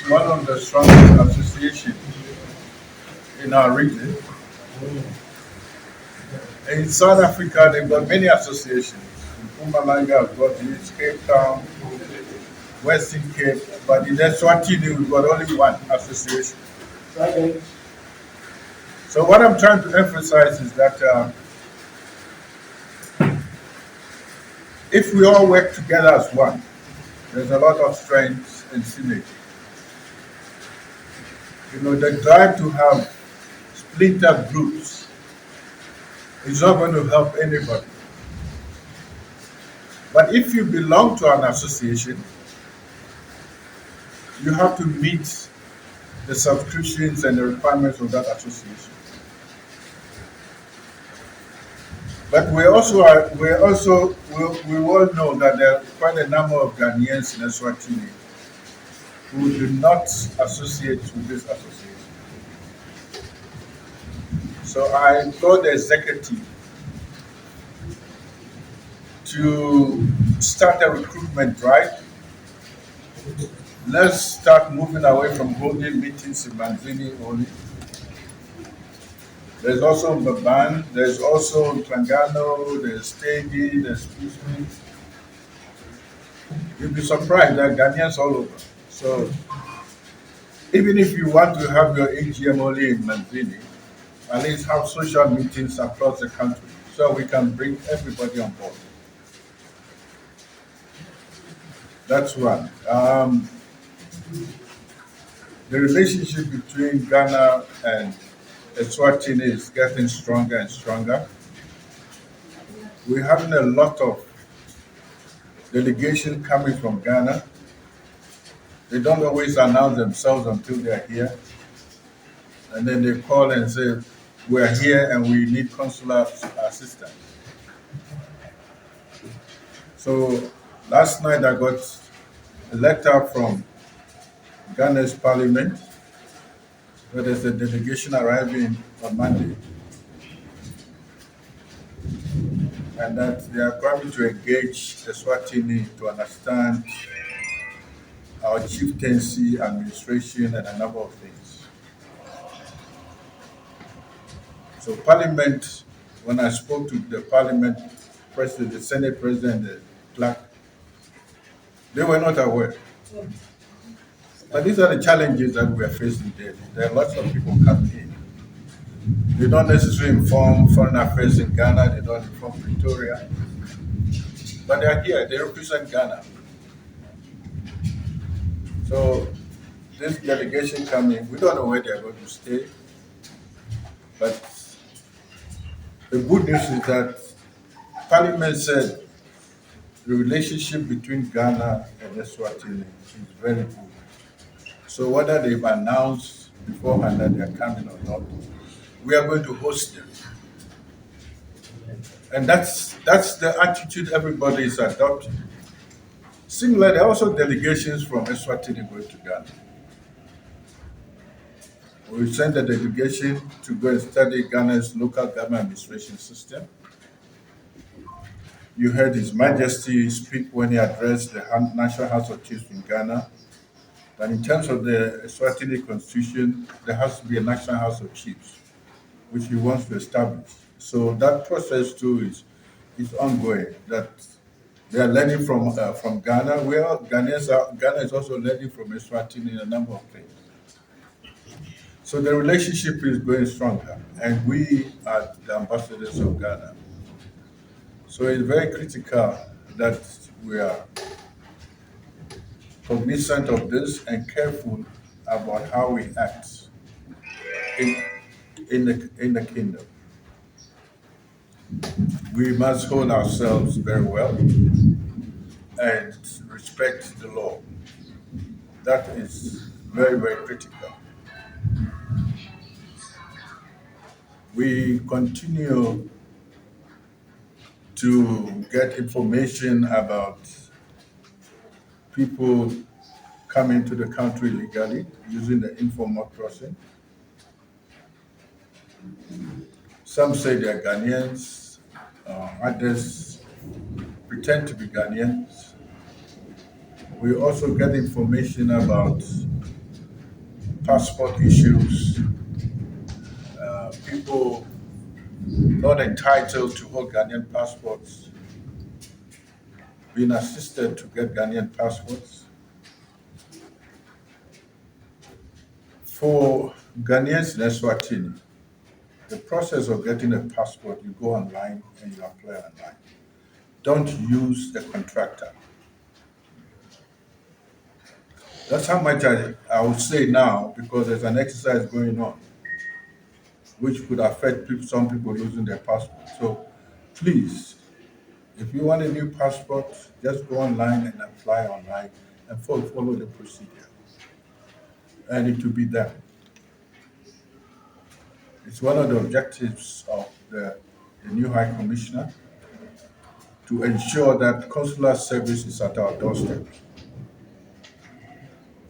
one of the strongest associations in our region. In South Africa, they've got many associations. In Mpumalanga, we've got this, Cape Town, Western Cape, but in Eswatini, we've got only one association. So what I'm trying to emphasize is that if we all work together as one, there's a lot of strength and synergy. The drive to have splinter groups is not going to help anybody. But if you belong to an association, you have to meet the subscriptions and the requirements of that association. But we all know that there are quite a number of Ghanaians in Eswatini who do not associate with this association. So I told the executive to start a recruitment drive. Let's start moving away from holding meetings in Manzini only. There's also Mbaban, there's also Tlangano, there's Stegi, there's Kusmi. You'll be surprised that Ghanaians all over. So even if you want to have your AGM only in Manzini, at least have social meetings across the country so we can bring everybody on board. That's one. The relationship between Ghana and Eswatini is getting stronger and stronger. We're having a lot of delegations coming from Ghana. They don't always announce themselves until they're here. And then they call and say, we're here and we need consular assistance. So last night I got a letter from Ghana's parliament where there's a delegation arriving on Monday. And that they are coming to engage Eswatini to understand our chieftaincy, administration, and a number of things. So Parliament, when I spoke to the Parliament President, the Senate President, the clerk, they were not aware. But these are the challenges that we are facing daily. There are lots of people coming in. They don't necessarily inform Foreign Affairs in Ghana, they don't inform Pretoria. But they are here, they represent Ghana. So this delegation coming, we don't know where they are going to stay. But the good news is that Parliament said the relationship between Ghana and Eswatini is very good. So whether they've announced beforehand that they're coming or not, we are going to host them. And that's the attitude everybody is adopting. Similarly, there are also delegations from Eswatini going to Ghana. We sent a delegation to go and study Ghana's local government administration system. You heard His Majesty speak when he addressed the National House of Chiefs in Ghana. But in terms of the Eswatini constitution, there has to be a National House of Chiefs, which he wants to establish. So that process too is ongoing. That they are learning from Ghana. Ghana is also learning from Eswatini in a number of things. So the relationship is going stronger, and we are the ambassadors of Ghana. So it's very critical that we are cognizant of this and careful about how we act in the kingdom. We must hold ourselves very well and respect the law. That is very, very critical. We continue to get information about people coming to the country legally using the informal crossing. Some say they are Ghanaians, others pretend to be Ghanaians. We also get information about passport issues, people not entitled to hold Ghanaian passports being assisted to get Ghanaian passports. For Ghanaians in Eswatini, the process of getting a passport, you go online and you apply online. Don't use a contractor. That's how much I would say now, because there's an exercise going on which could affect some people losing their passport. So please, if you want a new passport, just go online and apply online and follow the procedure. And it will be done. It's one of the objectives of the new High Commissioner to ensure that consular service is at our doorstep.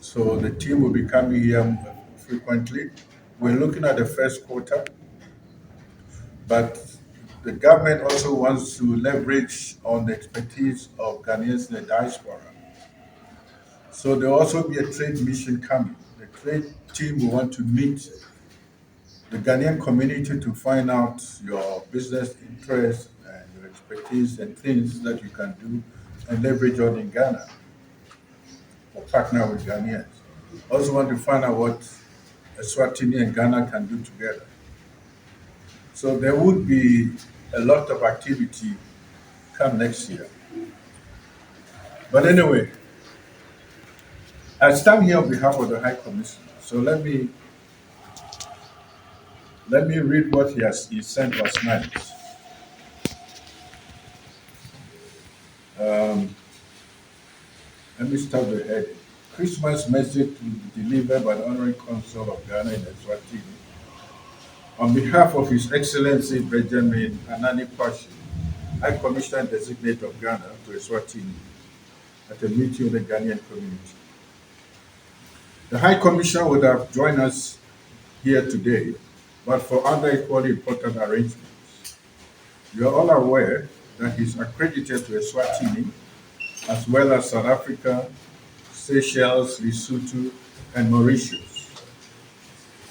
So the team will be coming here frequently. We're looking at the first quarter, but the government also wants to leverage on the expertise of Ghanaians in the diaspora. So there will also be a trade mission coming. The trade team will want to meet the Ghanaian community to find out your business interests and your expertise and things that you can do and leverage on in Ghana or partner with Ghanaians. Also want to find out what Eswatini and Ghana can do together. So there would be a lot of activity come next year. But anyway, I stand here on behalf of the High Commissioner. So let me read what he sent last night. Let me start the heading. Christmas message to be delivered by the Honorary Consul of Ghana in Eswatini on behalf of His Excellency Benjamin Anani Pashi, High Commissioner Designate of Ghana to Eswatini, at a meeting with the Ghanaian community. The High Commissioner would have joined us here today, but for other equally important arrangements. You are all aware that he is accredited to Eswatini, as well as South Africa, Seychelles, Lesotho, and Mauritius.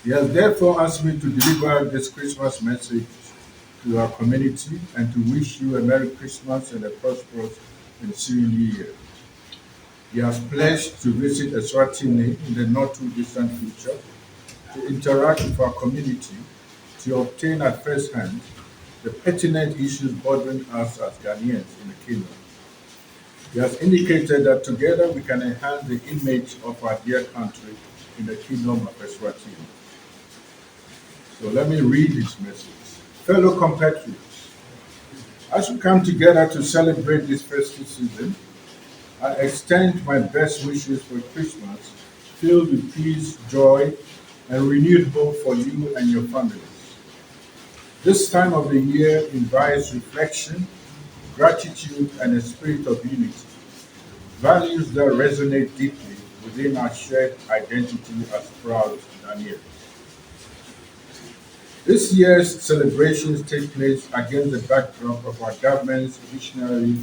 He has therefore asked me to deliver this Christmas message to our community and to wish you a Merry Christmas and a prosperous and ensuing New Year. He has pledged to visit Eswatini in the not too distant future to interact with our community to obtain at first hand the pertinent issues bothering us as Ghanaians in the kingdom. He has indicated that together we can enhance the image of our dear country in the kingdom of Eswatini. So let me read this message. Fellow compatriots, as we come together to celebrate this festive season, I extend my best wishes for Christmas filled with peace, joy, and renewed hope for you and your families. This time of the year invites reflection, gratitude, and a spirit of unity, values that resonate deeply within our shared identity as proud Ghanaians. This year's celebrations take place against the backdrop of our government's visionary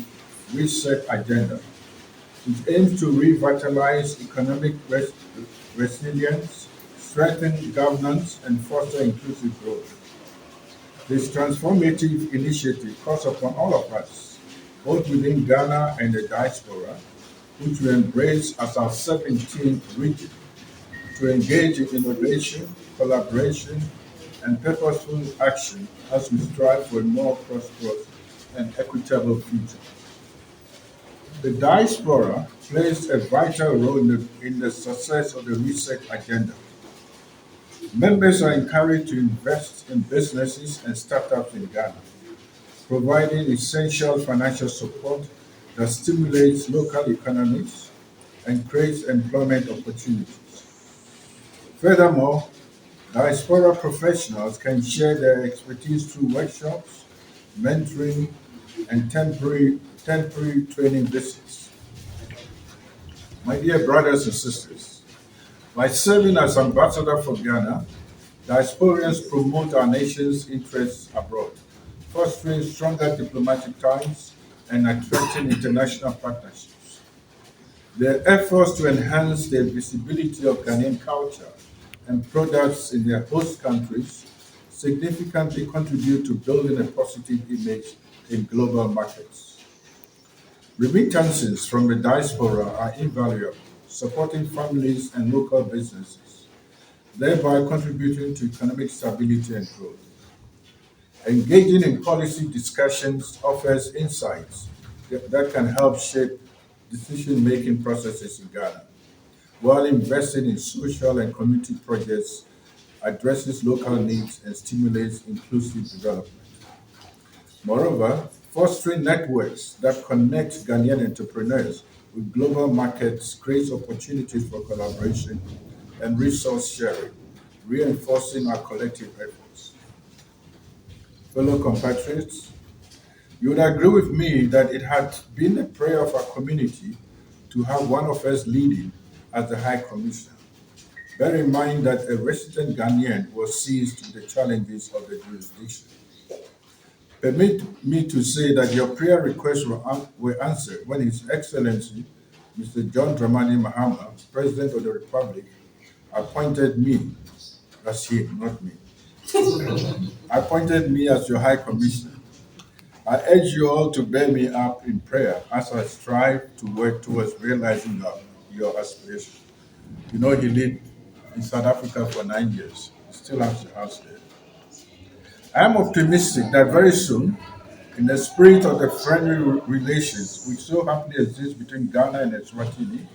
reset agenda. It aims to revitalize economic resilience, strengthen governance, and foster inclusive growth. This transformative initiative calls upon all of us, both within Ghana and the diaspora, which we embrace as our 17th region, to engage in innovation, collaboration, and purposeful action as we strive for a more prosperous and equitable future. The diaspora plays a vital role in the success of the reset agenda. Members are encouraged to invest in businesses and startups in Ghana, providing essential financial support that stimulates local economies and creates employment opportunities. Furthermore, diaspora professionals can share their expertise through workshops, mentoring, and temporary training visits. My dear brothers and sisters, by serving as ambassador for Ghana, diasporians promote our nation's interests abroad, fostering stronger diplomatic ties and attracting international partnerships. Their efforts to enhance the visibility of Ghanaian culture and products in their host countries significantly contribute to building a positive image in global markets. Remittances from the diaspora are invaluable, supporting families and local businesses, thereby contributing to economic stability and growth. Engaging in policy discussions offers insights that can help shape decision-making processes in Ghana, while investing in social and community projects addresses local needs and stimulates inclusive development. Moreover, fostering networks that connect Ghanaian entrepreneurs with global markets creates opportunities for collaboration and resource sharing, reinforcing our collective efforts. Fellow compatriots, you would agree with me that it had been a prayer of our community to have one of us leading as the High Commissioner. Bear in mind that a resident Ghanaian was seized with the challenges of the jurisdiction. Permit me to say that your prayer requests were answered when His Excellency, Mr. John Dramani Mahama, President of the Republic, appointed me, that's him, not me, appointed me as your High Commissioner. I urge you all to bear me up in prayer as I strive to work towards realizing your aspirations. You know, he lived in South Africa for 9 years. He still has a house there. I am optimistic that very soon, in the spirit of the friendly relations which so happily exist between Ghana and Eswatini,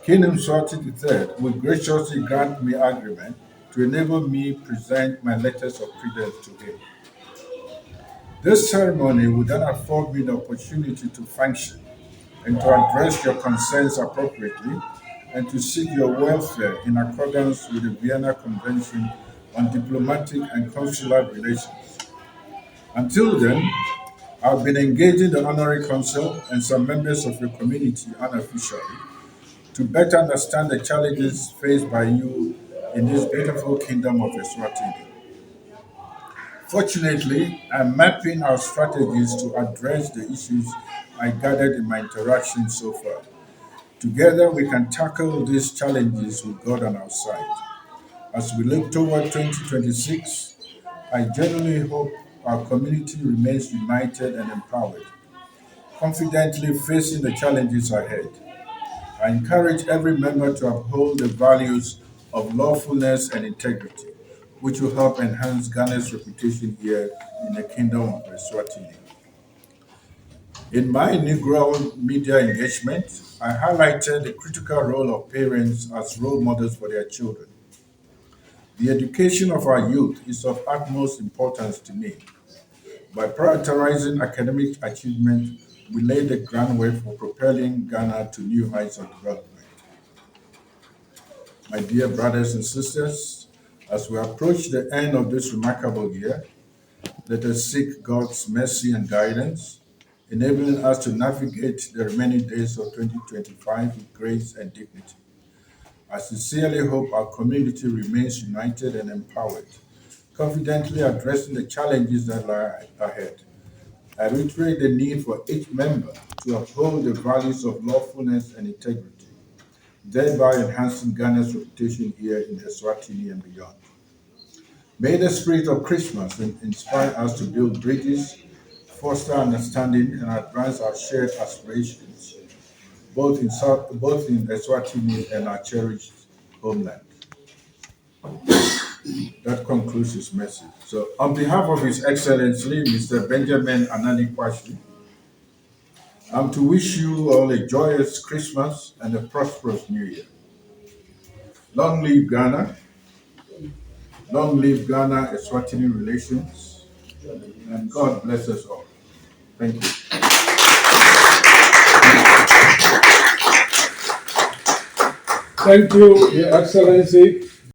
King Mswati III will graciously grant me agreement to enable me present my letters of credence to him. This ceremony would then afford me the opportunity to function and to address your concerns appropriately and to seek your welfare in accordance with the Vienna Convention on Diplomatic and Consular Relations. Until then, I've been engaging the Honorary Consul and some members of your community unofficially to better understand the challenges faced by you in this beautiful kingdom of Eswatini. Fortunately, I'm mapping our strategies to address the issues I gathered in my interactions so far. Together, we can tackle these challenges with God on our side. As we look toward 2026, I genuinely hope our community remains united and empowered, confidently facing the challenges ahead. I encourage every member to uphold the values of lawfulness and integrity, which will help enhance Ghana's reputation here in the Kingdom of Eswatini. In my inaugural media engagement, I highlighted the critical role of parents as role models for their children. The education of our youth is of utmost importance to me. By prioritizing academic achievement, we lay the groundwork for propelling Ghana to new heights of development. My dear brothers and sisters, as we approach the end of this remarkable year, let us seek God's mercy and guidance, enabling us to navigate the remaining days of 2025 with grace and dignity. I sincerely hope our community remains united and empowered, confidently addressing the challenges that lie ahead. I reiterate the need for each member to uphold the values of lawfulness and integrity, thereby enhancing Ghana's reputation here in Eswatini and beyond. May the spirit of Christmas inspire us to build bridges, foster understanding, and advance our shared aspirations, both in Eswatini and our cherished homeland. That concludes his message. So, on behalf of His Excellency, Mr. Benjamin Anani Kwashi, I'm to wish you all a joyous Christmas and a prosperous New Year. Long live Ghana. Long live Ghana Eswatini relations. And God bless us all. Thank you. Thank you, Your Excellency.